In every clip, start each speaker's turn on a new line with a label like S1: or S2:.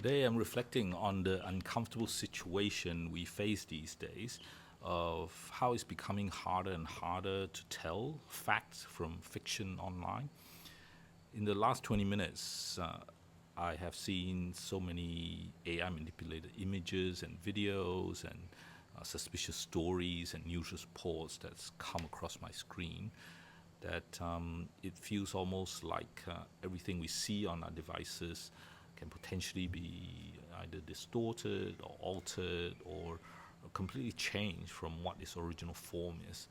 S1: Today I'm reflecting on the uncomfortable situation we face these days of how it's becoming harder and harder to tell facts from fiction online. In the last 20 minutes, I have seen so many AI manipulated images and videos and suspicious stories and news reports that's come across my screen that it feels almost like everything we see on our devices can potentially be either distorted or altered or completely changed from what its original form is.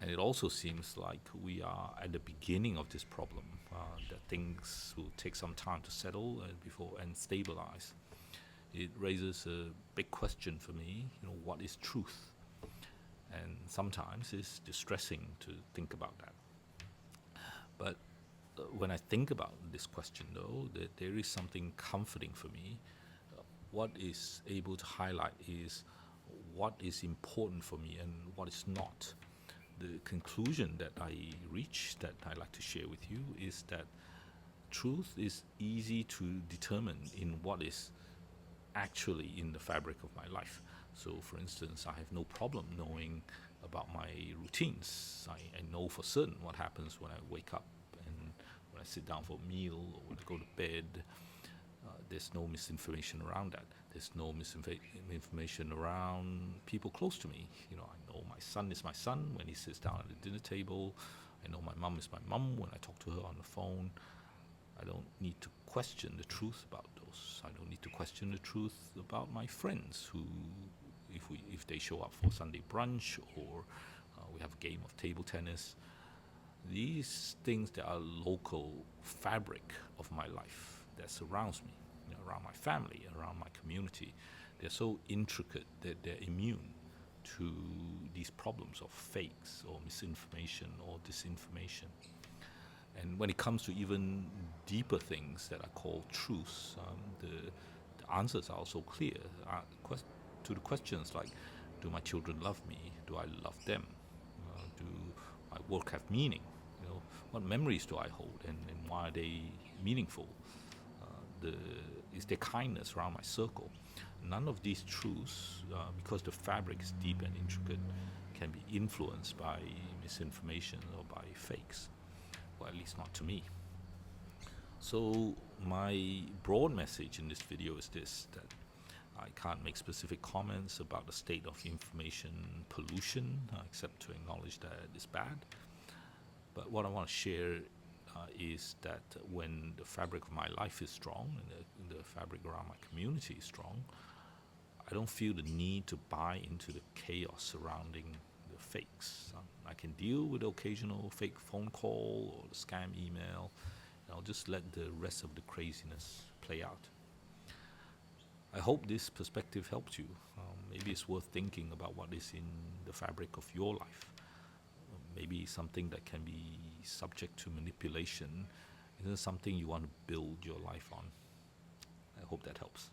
S1: And it also seems like we are at the beginning of this problem, that things will take some time to settle before and stabilize. It raises a big question for me, what is truth? And sometimes it's distressing to think about that. But when I think about this question, though, there is something comforting for me. What is able to highlight is what is important for me and what is not. The conclusion that I reach, that I like to share with you, is that truth is easy to determine in what is actually in the fabric of my life. So, for instance, I have no problem knowing about my routines. I know for certain what happens when I wake up and when I sit down for a meal or when I go to bed. There's no misinformation around that. There's no misinformation around people close to me. I know my son is my son when he sits down at the dinner table. I know my mum is my mum when I talk to her on the phone. I don't need to question the truth about those. I don't need to question the truth about my friends who, if they show up for Sunday brunch or we have a game of table tennis. These things that are local fabric of my life that surrounds me, around my family, around my community, they're so intricate that they're immune to these problems of fakes or misinformation or disinformation. And when it comes to even deeper things that are called truths, the answers are also clear to the questions like, do my children love me? Do I love them? Do my work have meaning? What memories do I hold, and why are they meaningful? Is there kindness around my circle? None of these truths, because the fabric is deep and intricate, can be influenced by misinformation or by fakes. Well, at least not to me. So my broad message in this video is this, that I can't make specific comments about the state of information pollution, except to acknowledge that it's bad. But what I want to share is that when the fabric of my life is strong and the fabric around my community is strong, I don't feel the need to buy into the chaos surrounding the fakes. I can deal with the occasional fake phone call or the scam email, and I'll just let the rest of the craziness play out. I hope this perspective helps you. Maybe it's worth thinking about what is in the fabric of your life. Maybe something that can be subject to manipulation isn't something you want to build your life on. I hope that helps.